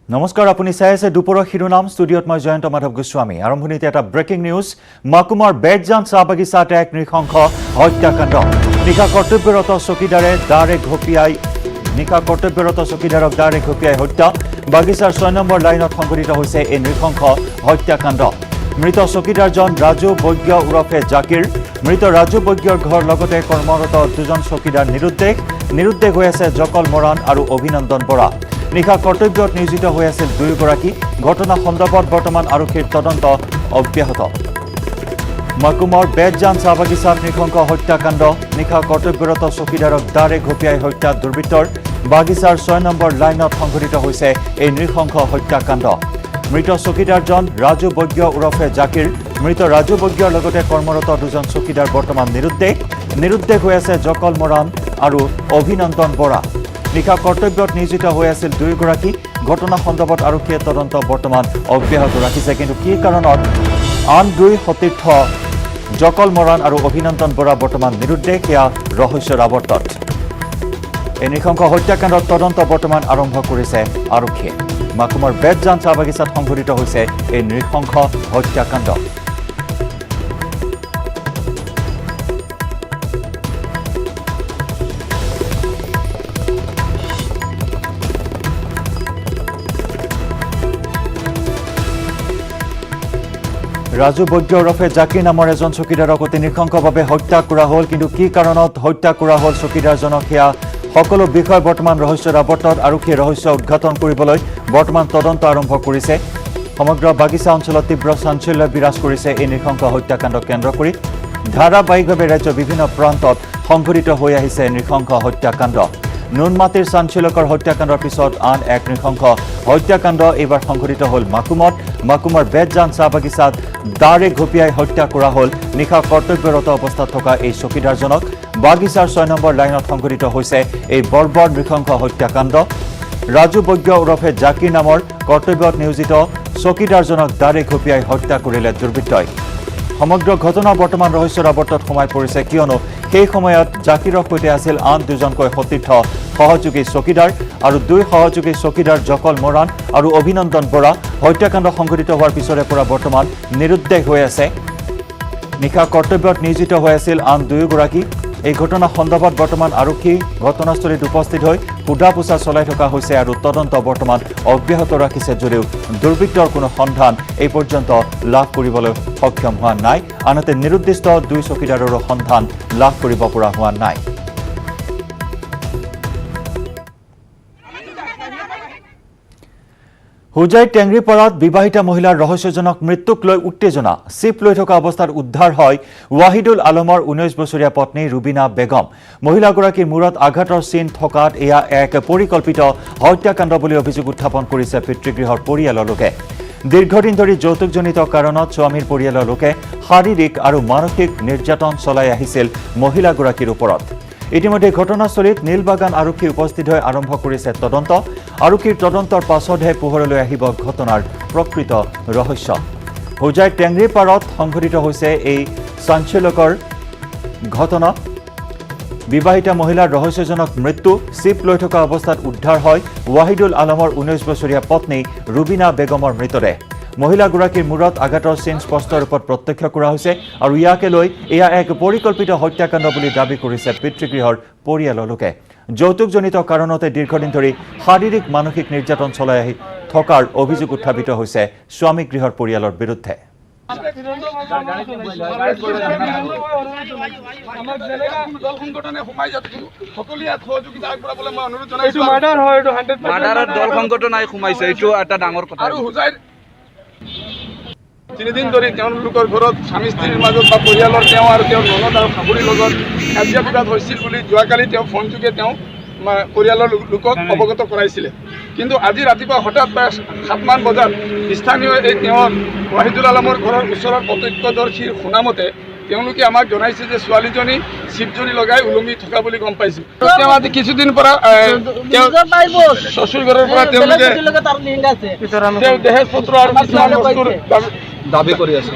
নমস্কাৰ আপুনি চাই আছে দুপৰৰ শিৰোনাম ষ্টুডিঅ'ত মই জয়ন্ত মাধৱ গোস্বামী আৰম্ভণিতে এটা ব্ৰেকিং নিউজ মাকুমাৰ বেদজান চাহ বাগিচাত এক নৃশংস হত্যাকাণ্ড নিশা কৰ্তব্যৰত চকীদাৰে দাৰে ঘপিয়াই হত্যা বাগিচাৰ 6 নম্বৰ লাইনত সংঘটিত হৈছে এই নৃশংস হত্যাকাণ্ড মৃত চকীদাৰজন ৰাজু বৈজ্ঞ উৰফে জাকিৰ মৃত ৰাজু বৈজ্ঞৰ ঘৰ লগতে কৰ্মৰত দুজন চকীদাৰ নিৰুদ্দেশ হৈ আছে জকল মৰাণ আৰু অভিনন্দন বৰা নিশা কৰ্তব্যত নিয়োজিত হৈ আছিল দুয়োগৰাকী ঘটনা সন্দৰ্ভত বৰ্তমান আৰক্ষীৰ তদন্ত অব্যাহত মাকুমৰ বেদজান চাহ বাগিচাত নৃশংস হত্যাকাণ্ড নিশা কৰ্তব্যৰত চকীদাৰক দাৰে ঘপিয়াই হত্যা দুৰ্বৃত্তৰ বাগিচাৰ 6 নম্বৰ লাইনত সংঘটিত হৈছে এই নৃশংস হত্যাকাণ্ড মৃত চকীদাৰজন ৰাজু বৈজ্ঞ উৰফে জাকিৰ মৃত ৰাজু বৈজ্ঞৰ লগতে কৰ্মৰত দুজন চকীদাৰ বৰ্তমান নিৰুদ্দেশ হৈ আছে জকল মৰাণ আৰু অভিনন্দন বৰা নিশা কৰ্তব্যত নিয়োজিত হৈ আছিল দুয়োগৰাকী ঘটনা সন্দৰ্ভত আৰক্ষীয়ে তদন্ত বৰ্তমান অব্যাহত ৰাখিছে কিন্তু কি কাৰণত আন দুই সতীৰ্থ জকল মৰাণ আৰু অভিনন্দন বৰা বৰ্তমান নিৰুদ্দেশ সেয়া ৰহস্যৰ আৱৰ্তত এই নৃশংস হত্যাকাণ্ডৰ তদন্ত বৰ্তমান আৰম্ভ কৰিছে আৰক্ষীয়ে মাকুমৰ বেদজান চাহ বাগিচাত সংঘটিত হৈছে এই নৃশংস হত্যাকাণ্ড ৰাজু বৈজ্ঞ ওৰফে জাকিৰ নামৰ এজন চকীদাৰক অতি নৃশংসভাৱে হত্যা কৰা হ'ল কিন্তু কি কাৰণত হত্যা কৰা হ'ল চকীদাৰজনক সেয়া সকলো বিষয় বৰ্তমান ৰহস্যৰ আৱৰ্তত আৰক্ষীয়ে ৰহস্য উদ্ঘাটন কৰিবলৈ বৰ্তমান তদন্ত আৰম্ভ কৰিছে সমগ্ৰ বাগিচা অঞ্চলত তীব্ৰ চাঞ্চল্য বিৰাজ কৰিছে এই নৃশংস হত্যাকাণ্ডক কেন্দ্ৰ কৰি ধাৰাবাহিকভাৱে ৰাজ্যৰ বিভিন্ন প্ৰান্তত সংঘটিত হৈ আহিছে নৃশংস হত্যাকাণ্ড নুনমাটিৰ চাঞ্চল্যকৰ হত্যাকাণ্ডৰ পিছত আন এক নৃশংস হত্যাকাণ্ড এইবাৰ সংঘটিত হ'ল মাকুমৰ বেদজান চাহ বাগিচাত দাৰে ঘপিয়াই হত্যা কৰা হ'ল নিশা কৰ্তব্যৰত অৱস্থাত থকা এই চকীদাৰজনক বাগিচাৰ 6 নম্বৰ লাইনত সংঘটিত হৈছে এই বৰ্বৰ নৃশংস হত্যাকাণ্ড ৰাজু বৈজ্ঞ ওৰফে জাকিৰ নামৰ কৰ্তব্যত নিয়োজিত চকীদাৰজনক দাৰে ঘপিয়াই হত্যা কৰিলে দুৰ্বৃত্তই সমগ্ৰ ঘটনা বৰ্তমান ৰহস্যৰ আৱৰ্তত সোমাই পৰিছে কিয়নো সেই সময়ত জাকিৰৰ সৈতে আছিল আন দুজনকৈ সতীৰ্থ সহযোগী চকীদাৰ আৰু দুই সহযোগী চকীদাৰ জকল মৰাণ আৰু অভিনন্দন বৰা হত্যাকাণ্ড সংঘটিত হোৱাৰ পিছৰে পৰা বৰ্তমান নিৰুদ্দেশ হৈ আছে নিশা কৰ্তব্যত নিয়োজিত হৈ আছিল আন দুয়োগৰাকী এই ঘটনা সন্দৰ্ভত বৰ্তমান আৰক্ষী ঘটনাস্থলীত উপস্থিত হৈ সোধা পোছা চলাই থকা হৈছে আৰু তদন্ত বৰ্তমান অব্যাহত ৰাখিছে যদিও দুৰ্বৃত্তৰ কোনো সন্ধান এই পৰ্যন্ত লাভ কৰিবলৈ সক্ষম হোৱা নাই আনহাতে নিৰুদ্দিষ্ট দুই চকীদাৰৰো সন্ধান লাভ কৰিব পৰা হোৱা নাই হুজাই টেংৰিপাৰাত বিবাহিতা মহিলাৰ ৰহস্যজনক মৃত্যুক লৈ উত্তেজনা চিপ লৈ থকা অৱস্থাত উদ্ধাৰ হয় ৱাহিদুল আলমৰ 19 বছৰীয়া পত্নী ৰুবিনা বেগম মহিলাগৰাকীৰ মূৰত আঘাতৰ চিন থকাত এয়া এক পৰিকল্পিত হত্যাকাণ্ড বুলি অভিযোগ উত্থাপন কৰিছে পিতৃগৃহৰ পৰিয়ালৰ লোকে দীৰ্ঘদিন ধৰি যৌতুকজনিত কাৰণত স্বামীৰ পৰিয়ালৰ লোকে শাৰীৰিক আৰু মানসিক নিৰ্যাতন চলাই আহিছিল মহিলাগৰাকীৰ ওপৰত ইতিমধ্যে ঘটনাস্থলীত নীলবাগান আৰক্ষী উপস্থিত হৈ আৰম্ভ কৰিছে তদন্ত আৰক্ষীৰ তদন্তৰ পাছতহে পোহৰলৈ আহিব ঘটনাৰ প্ৰকৃত ৰহস্য হুজাই টেংৰিপাৰত সংঘটিত হৈছে এই চাঞ্চল্যকৰ ঘটনা বিবাহিতা মহিলাৰ ৰহস্যজনক মৃত্যু চিপ লৈ থকা অৱস্থাত উদ্ধাৰ হয় ৱাহিদুল আলমৰ 19 বছৰীয়া পত্নী ৰুবিনা বেগমৰ মৃতদেহ মহিলাগৰাকীৰ মূৰত আঘাতৰ চিন স্পষ্ট ৰূপত প্ৰত্যক্ষ কৰা হৈছে আৰু ইয়াকে লৈ এয়া এক পৰিকল্পিত হত্যাকাণ্ড বুলি দাবী কৰিছে পিতৃগৃহৰ পৰিয়ালৰ লোকে যৌতুকজনিত কাৰণতে দীৰ্ঘদিন ধৰি শাৰীৰিক মানসিক নিৰ্যাতন চলাই আহি থকাৰ অভিযোগ উত্থাপিত হৈছে স্বামী গৃহৰ পৰিয়ালৰ বিৰুদ্ধে তিনিদিন ধৰি তেওঁলোকৰ ঘৰত স্বামী স্ত্ৰীৰ মাজত বা পৰিয়ালৰ তেওঁ আৰু তেওঁৰ ননদ আৰু শাহুৰীৰ লগত কাজিয়া বিবাদ হৈছিল বুলি যোৱাকালি তেওঁ ফোনযোগে তেওঁ পৰিয়ালৰ লোকক অৱগত কৰাইছিলে কিন্তু আজি ৰাতিপুৱা হঠাৎ প্ৰায় 7 মান বজাত স্থানীয় এই তেওঁৰ ৱাহিদুল আলমৰ ঘৰৰ ওচৰৰ প্ৰত্যক্ষদৰ্শীৰ শুনামতে তেওঁলোকে আমাক জনাইছে যে ছোৱালীজনী চিপজনী লগাই ওলমি থকা বুলি গম পাইছিল তেওঁ আজি কিছুদিন পৰা শ্বশুৰ ঘৰৰ পৰা তেওঁলোকে দেহেজ পত্ৰ আৰু কিছুমান বস্তুৰ দাবী কৰি আছে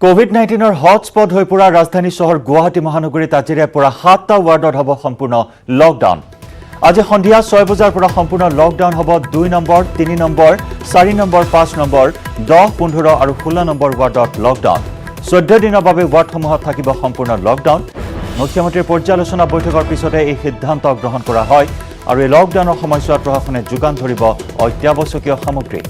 কোভিড-19 হটস্পট হৈ পৰা ৰাজধানী চহৰ গুৱাহাটী মহানগৰীত আজিৰে পৰা 7টা ৱাৰ্ডত হ'ব সম্পূৰ্ণ লকডাউন। আজি সন্ধিয়া 6 বজাৰ পৰা সম্পূৰ্ণ লকডাউন হ'ব 2 নম্বৰ, 3 নম্বৰ, 4 নম্বৰ, 5 নম্বৰ, 10, 15 আৰু 16 নম্বৰ ৱাৰ্ডত লকডাউন। 14 দিনৰ বাবে ৱাৰ্ডসমূহত থাকিব সম্পূৰ্ণ লকডাউন। মুখ্যমন্ত্ৰীৰ পৰ্যালোচনা বৈঠকৰ পিছতে এই সিদ্ধান্ত গ্ৰহণ কৰা হয় আৰু এই লকডাউনৰ সময়ছোৱাত প্ৰশাসনে যোগান ধৰিব অত্যাৱশ্যকীয় সামগ্ৰী।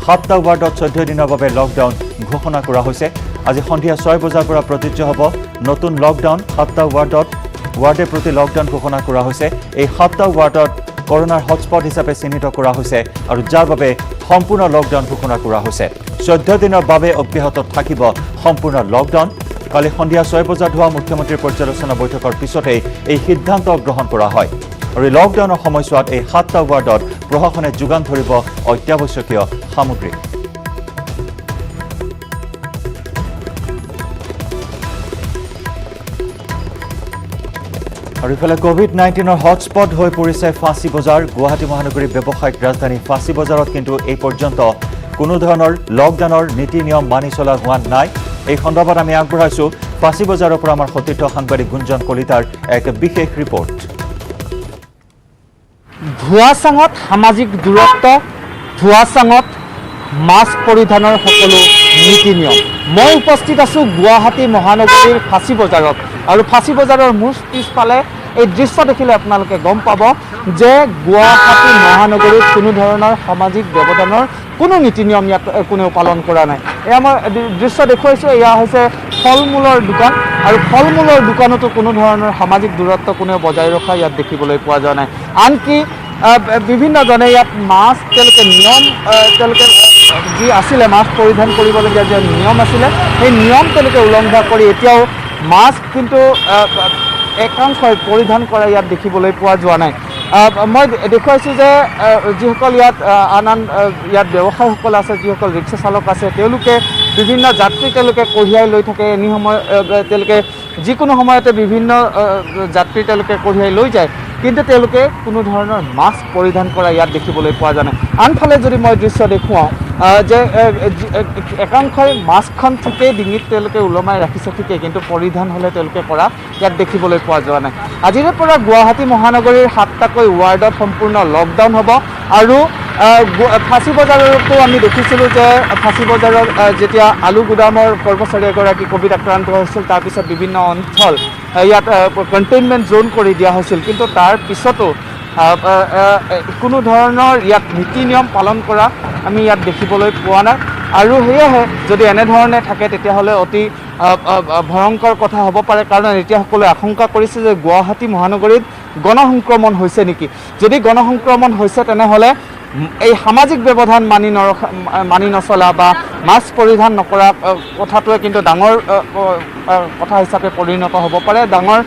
7টা ৱাৰ্ডত 14 দিনৰ বাবে লকডাউন ঘোষণা কৰা হৈছে। আজি সন্ধিয়া 6 বজাৰ পৰা প্ৰযোজ্য হ'ব নতুন লকডাউন। 7টা ৱাৰ্ডে প্ৰতি লকডাউন ঘোষণা কৰা হৈছে। এই 7টা ৱাৰ্ডত কৰোনাৰ হটস্পট হিচাপে চিহ্নিত কৰা হৈছে আৰু যাৰ বাবে সম্পূৰ্ণ লকডাউন ঘোষণা কৰা হৈছে। 14 দিনৰ বাবে অব্যাহত থাকিব সম্পূৰ্ণ লকডাউন। কালি সন্ধিয়া 6 বজাত হোৱা মুখ্যমন্ত্ৰীৰ পৰ্যালোচনা বৈঠকৰ পিছতেই এই সিদ্ধান্ত গ্ৰহণ কৰা হয় আৰু এই লকডাউনৰ সময়ছোৱাত এই 7টা ৱাৰ্ডত প্ৰশাসনে যোগান ধৰিব অত্যাৱশ্যকীয় সামগ্ৰী। আৰু ইফালে কোভিড-19 হটস্পট হৈ পৰিছে ফাঁচী বজাৰ। গুৱাহাটী মহানগৰীৰ ব্যৱসায়িক ৰাজধানী ফাঁচী বজাৰত কিন্তু এই পৰ্যন্ত কোনো ধৰণৰ লকডাউনৰ নীতি নিয়ম মানি চলা হোৱা নাই। এই সন্দৰ্ভত আমি আগবঢ়াইছোঁ ফাঁচী বজাৰৰ পৰা আমাৰ সতীৰ্থ সাংবাদিক গুঞ্জন কলিতাৰ এক বিশেষ ৰিপৰ্ট। ধোঁৱাচাঙত সামাজিক দূৰত্ব, ধোঁৱাচাঙত মাস্ক পৰিধানৰ সকলো নীতি নিয়ম। মই উপস্থিত আছোঁ গুৱাহাটী মহানগৰীৰ ফাঁচী বজাৰত আৰু ফাঁচী বজাৰৰ মোৰ পিছফালে এই দৃশ্য দেখিলে আপোনালোকে গম পাব যে গুৱাহাটী মহানগৰীত কোনো ধৰণৰ সামাজিক ব্যৱধানৰ কোনো নীতি নিয়ম ইয়াত কোনেও পালন কৰা নাই। এয়া মই দৃশ্য দেখুৱাইছোঁ, এয়া হৈছে ফল মূলৰ দোকান আৰু ফল মূলৰ দোকানতো কোনো ধৰণৰ সামাজিক দূৰত্ব কোনেও বজাই ৰখা ইয়াত দেখিবলৈ পোৱা যোৱা নাই। আনকি বিভিন্নজনে ইয়াত মাস্ক তেওঁলোকে যি আছিলে মাস্ক পৰিধান কৰিবলগীয়া যে নিয়ম আছিলে সেই নিয়ম তেওঁলোকে উলংঘা কৰি এতিয়াও মাস্ক কিন্তু একাংশই পৰিধান কৰা ইয়াত দেখিবলৈ পোৱা যোৱা নাই। মই দেখুৱাইছোঁ যে যিসকল ইয়াত ইয়াত ব্যৱসায়ীসকল আছে, যিসকল ৰিক্সা চালক আছে, তেওঁলোকে বিভিন্ন যাত্ৰী তেওঁলোকে কঢ়িয়াই লৈ থাকে। এনে সময় তেওঁলোকে যিকোনো সময়তে বিভিন্ন যাত্ৰী তেওঁলোকে কঢ়িয়াই লৈ যায়, কিন্তু তেওঁলোকে কোনো ধৰণৰ মাস্ক পৰিধান কৰা ইয়াত দেখিবলৈ পোৱা যোৱা নাই। আনফালে যদি মই দৃশ্য দেখুৱাওঁ যে একাংশই মাস্কখন ঠিকেই ডিঙিত তেওঁলোকে ওলমাই ৰাখিছে ঠিকেই, কিন্তু পৰিধান হ'লে তেওঁলোকে কৰা ইয়াত দেখিবলৈ পোৱা যোৱা নাই। আজিৰে পৰা গুৱাহাটী মহানগৰীৰ 7টাকৈ ৱাৰ্ডত সম্পূৰ্ণ লকডাউন হ'ব আৰু ফাঁচী বজাৰতো আমি দেখিছিলোঁ যে ফাঁচী বজাৰত যেতিয়া আলু গুদামৰ কৰ্মচাৰী এগৰাকী ক'ভিড আক্ৰান্ত হৈছিল, তাৰপিছত বিভিন্ন অঞ্চল ইয়াত কণ্টেইনমেণ্ট জ'ন কৰি দিয়া হৈছিল, কিন্তু তাৰ পিছতো কোনো ধৰণৰ ইয়াত নীতি নিয়ম পালন কৰা আমি ইয়াত দেখিবলৈ পোৱা নাই। আৰু সেয়েহে যদি এনেধৰণে থাকে তেতিয়াহ'লে অতি ভয়ংকৰ কথা হ'ব পাৰে, কাৰণ এতিয়া সকলোৱে আশংকা কৰিছে যে গুৱাহাটী মহানগৰীত গণসংক্ৰমণ হৈছে নেকি। যদি গণসংক্ৰমণ হৈছে তেনেহ'লে এই সামাজিক ব্যৱধান মানি নচলা বা মাস্ক পৰিধান নকৰা কথাটোৱে কিন্তু ডাঙৰ কথা হিচাপে পৰিণত হ'ব পাৰে। ডাঙৰ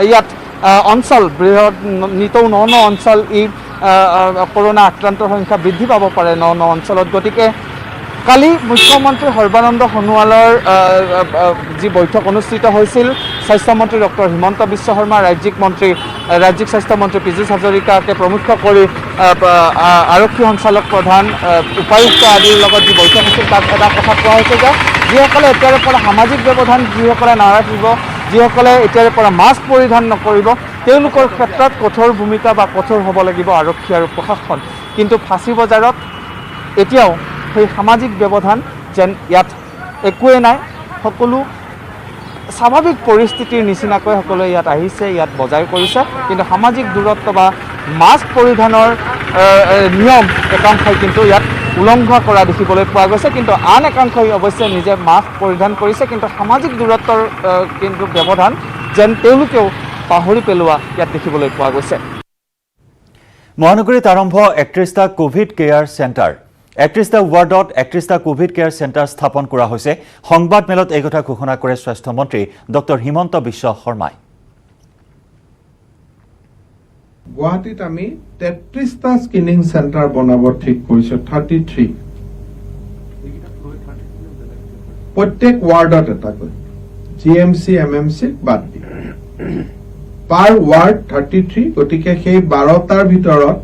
ইয়াত অঞ্চল বৃহৎ নিতৌ ন অঞ্চল কৰোণা আক্ৰান্তৰ সংখ্যা বৃদ্ধি পাব পাৰে ন অঞ্চলত। গতিকে কালি মুখ্যমন্ত্ৰী সৰ্বানন্দ সোণোৱালৰ যি বৈঠক অনুষ্ঠিত হৈছিল, স্বাস্থ্যমন্ত্ৰী ডক্টৰ হিমন্ত বিশ্ব শৰ্মা, ৰাজ্যিক স্বাস্থ্যমন্ত্ৰী পীযুষ হাজৰিকাকে প্ৰমুখ কৰি আৰক্ষী সঞ্চালক প্ৰধান, উপায়ুক্ত আদিৰ লগত যি বৈঠক হৈছিল, তাত এটা কথা কোৱা হৈছে যে যিসকলে এতিয়াৰে পৰা সামাজিক ব্যৱধান যিসকলে নাৰাখিব, যিসকলে এতিয়াৰে পৰা মাস্ক পৰিধান নকৰিব, তেওঁলোকৰ ক্ষেত্ৰত কঠোৰ ভূমিকা বা কঠোৰ হ'ব লাগিব আৰক্ষী আৰু প্ৰশাসন। কিন্তু ফাঁচী বজাৰত এতিয়াও সেই সামাজিক ব্যৱধান যেন ইয়াত একোৱেই নাই। সকলো স্বাভাৱিক পৰিস্থিতিৰ নিচিনাকৈ সকলোৱে ইয়াত আহিছে, ইয়াত বজাৰ কৰিছে, কিন্তু সামাজিক দূৰত্ব বা মাস্ক পৰিধানৰ নিয়ম একাংশই কিন্তু ইয়াত উলংঘা কৰা দেখিবলৈ পোৱা গৈছে। কিন্তু আন একাংশই অৱশ্যে নিজে মাস্ক পৰিধান কৰিছে, কিন্তু সামাজিক দূৰত্বৰ কিন্তু ব্যৱধান যেন তেওঁলোকেও পাহৰি পেলোৱা ইয়াত দেখিবলৈ পোৱা গৈছে। মহানগৰীত আৰম্ভ 31টা কোভিড কেয়াৰ চেণ্টাৰ। 31টা ৱাৰ্ডত 31টা কোভিড কেয়াৰ চেণ্টাৰ স্থাপন কৰা হৈছে। সংবাদ মেলত এই কথা ঘোষণা কৰে স্বাস্থ্যমন্ত্ৰী ডক্টৰ হিমন্ত বিশ্ব শৰ্মাই। গুৱাহাটীত আমি 33টা স্ক্ৰিনিং চেণ্টাৰ বনাব ঠিক কৰিছো। 33 প্ৰত্যেক ৱাৰ্ডত এটাকৈ, GMC MMC বাদ দি পাৰ ৱাৰ্ড 33। গতিকে সেই 12টাৰ ভিতৰত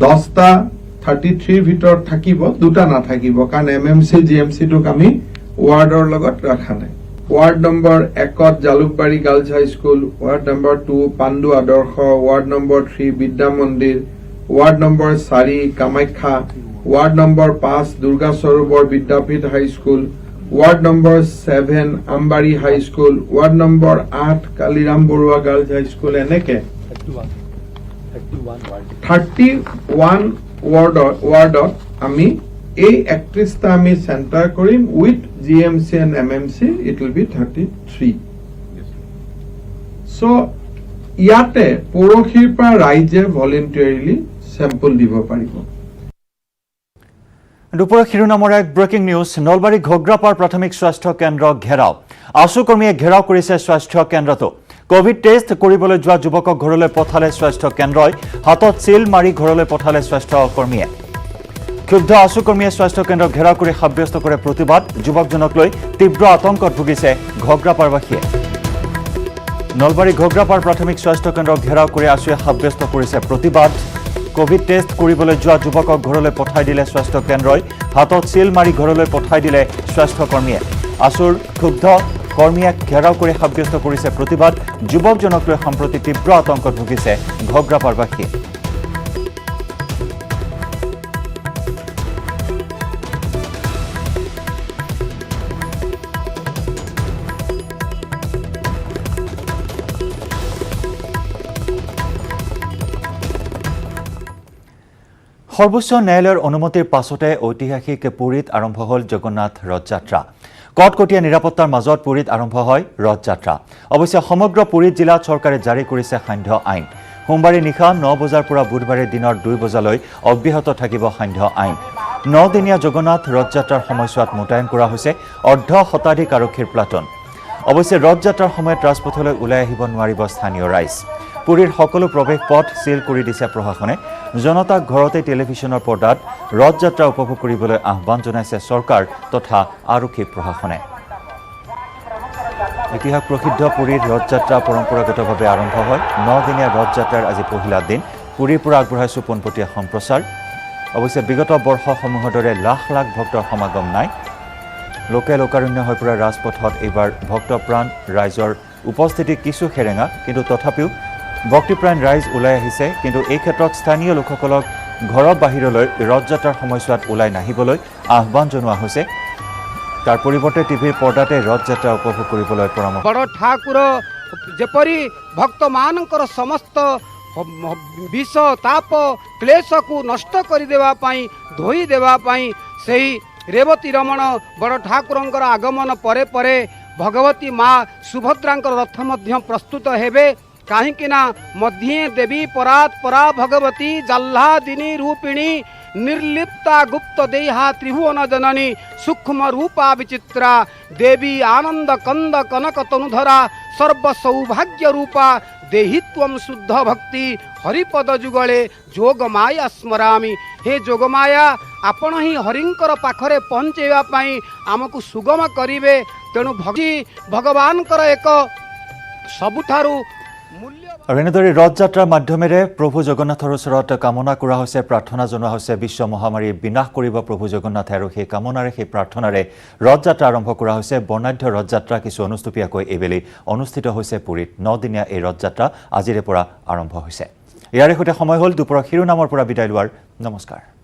10টা 33ৰ ভিতৰত থাকিব, 2টা নাথাকিব, কাৰণ MMC GMC টোক আমি ৱাৰ্ডৰ লগত ৰখা নাই। Ward number 1 Jalukbari girls high school, ward number 2 Pandu Adarsh, ward number 3 Vidya Mandir, ward number 4 Kamakhya, ward number 5 Durga Sarovar Vidyapith high school, ward number 7 Ambari high school, ward number 8 Kaliram Barua girls high school एनेके 31 वार्डत आमी এই 31টা আমি সেন্টার কৰিম with GMC and MMC it will be 33 so ইয়াতে পৰখীৰ পৰা ৰাইজে ভলেন্টিয়াৰলি স্যাম্পল দিব পাৰিব দুপৰীয়া শিৰোনামৰ এক ব্ৰেকিং নিউজ নলবাৰী ঘগ্ৰাপাৰ প্ৰাথমিক স্বাস্থ্য কেন্দ্ৰ ঘেৰাও আশু কৰ্মীয়ে ঘেৰাও কৰিছে স্বাস্থ্য কেন্দ্ৰটো কোভিড টেষ্ট কৰিবলৈ যোৱা যুৱকক ঘৰলৈ পঠালে স্বাস্থ্য কেন্দ্ৰই হাতত সিল মাৰি ঘৰলৈ পঠালে স্বাস্থ্য কৰ্মীয়ে ক্ষুব্ধ আশু কৰ্মীয়ে স্বাস্থ্য কেন্দ্ৰ ঘেৰাও কৰি সাব্যস্ত কৰে প্ৰতিবাদ যুৱকজনক লৈ তীব্ৰ আতংকত ভুগিছে ঘগ্ৰাপাৰবাসীয়ে নলবাৰী ঘগ্ৰাপাৰ প্ৰাথমিক স্বাস্থ্য কেন্দ্ৰ ঘেৰাও কৰি আছুৱে সাব্যস্ত কৰিছে প্ৰতিবাদ কোভিড টেষ্ট কৰিবলৈ যোৱা যুৱকক ঘৰলৈ পঠাই দিলে স্বাস্থ্য কেন্দ্ৰই হাতত সিল মাৰি ঘৰলৈ পঠাই দিলে স্বাস্থ্য কৰ্মীয়ে আছুৰ ক্ষুব্ধ কৰ্মীয়ে ঘেৰাও কৰি সাব্যস্ত কৰিছে প্ৰতিবাদ যুৱকজনক লৈ সম্প্ৰতি তীব্ৰ আতংকত ভুগিছে ঘগ্ৰাপাৰবাসীয়ে সৰ্বোচ্চ ন্যায়ালয়ৰ অনুমতিৰ পাছতে ঐতিহাসিক পুৰীত আৰম্ভ হ'ল জগন্নাথ ৰথযাত্ৰা কটকটীয়া নিৰাপত্তাৰ মাজত পুৰীত আৰম্ভ হয় ৰথযাত্ৰা অৱশ্যে সমগ্ৰ পুৰীত জিলাত চৰকাৰে জাৰি কৰিছে সান্ধ্য আইন সোমবাৰে নিশা 9 বজাৰ পৰা বুধবাৰে দিনৰ 2 বজালৈ অব্যাহত থাকিব সান্ধ্য আইন 9 দিনীয়া জগন্নাথ ৰথযাত্ৰাৰ সময়ছোৱাত মোতায়েন কৰা হৈছে অৰ্ধ শতাধিক আৰক্ষীৰ প্লাটুন অৱশ্যে ৰথযাত্ৰাৰ সময়ত ৰাজপথলৈ ওলাই আহিব নোৱাৰিব স্থানীয় ৰাইজ পুৰীৰ সকলো প্ৰৱেশ পথ সিল কৰি দিছে প্ৰশাসনে জনতাক ঘৰতে টেলিভিছনৰ পৰ্দাত ৰথযাত্ৰা উপভোগ কৰিবলৈ আহ্বান জনাইছে চৰকাৰ তথা আৰক্ষী প্ৰশাসনে ইতিহাস প্ৰসিদ্ধ পুৰীৰ ৰথযাত্ৰা পৰম্পৰাগতভাৱে আৰম্ভ হয় 9 দিনীয়া ৰথযাত্ৰাৰ আজি পহিলা দিন পুৰীৰ পৰা আগবঢ়াইছো পোনপটীয়া সম্প্ৰচাৰ অৱশ্যে বিগত বৰ্ষসমূহৰ দৰে লাখ লাখ ভক্তৰ সমাগম নাই লোকে লোকাৰণ্য হৈ পৰা ৰাজপথত এইবাৰ ভক্তপ্ৰাণ ৰাইজৰ উপস্থিতি কিছু খেৰেঙা কিন্তু তথাপিও ভক্তিপ্ৰাণ ৰাইজ ওলাই আহিছে কিন্তু এই ক্ষেত্ৰত স্থানীয় লোকসকলক ঘৰৰ বাহিৰলৈ ৰথযাত্ৰাৰ সময়ছোৱাত ওলাই নাহিবলৈ আহ্বান জনোৱা হৈছে তাৰ পৰিৱৰ্তে টিভিৰ পৰ্দাতে ৰথযাত্ৰা উপভোগ কৰিবলৈ পৰামৰ্শ বড় ঠাকুৰ যেপৰি ভক্তমানଙ୍କର সমস্ত বিষ তাপ ক্লেশকু নষ্ট କରିଦେବା ପାଇଁ ଧୋଇ ଦେବା ପାଇଁ ସେହି ରେବତୀ ରମଣ ବଡ଼ ଠାକୁରଙ୍କର ଆଗମନ ପରେ ପରେ ଭଗବତୀ ମା ସୁଭଦ୍ରାଙ୍କର ରଥ ମଧ୍ୟ ପ୍ରସ୍ତୁତ ହେବେ କାହିଁକି ନା ମଧ୍ୟେ ଦେବୀ ପରାତ ପରା ଭଗବତୀ ଜହ୍ଲାଦିନୀ ରୂପିଣୀ निर्लिप्ता गुप्त देहा त्रिभुवन जननी सूक्ष्म रूपा विचित्रा देवी आनंद कंद कनक तनुधरा सर्व सौभाग्य रूपा देहित्वम शुद्ध भक्ति हरिपद जुगले जोगमाया स्मरामी हे जोगमाया आपण ही हरिंकर पाखरे पहुँचेवा पाई आमको सुगम करिवे तेणु भक्ति भगवानकर एक सबुठारु আৰু এনেদৰে ৰথযাত্ৰাৰ মাধ্যমেৰে প্ৰভু জগন্নাথৰ ওচৰত কামনা কৰা হৈছে প্ৰাৰ্থনা জনোৱা হৈছে বিশ্ব মহামাৰী বিনাশ কৰিব প্ৰভু জগন্নাথে আৰু সেই কামনাৰে সেই প্ৰাৰ্থনাৰে ৰথযাত্ৰা আৰম্ভ কৰা হৈছে বৰ্ণাঢ্য ৰথযাত্ৰা কিছু অনুষ্টুপীয়াকৈ এইবেলি অনুষ্ঠিত হৈছে পুৰীত 9 দিনীয়া এই ৰথযাত্ৰা আজিৰে পৰা আৰম্ভ হৈছে ইয়াৰে সৈতে সময় হ'ল দুপৰৰ শিৰোনামৰ পৰা বিদায় লোৱাৰ নমস্কাৰ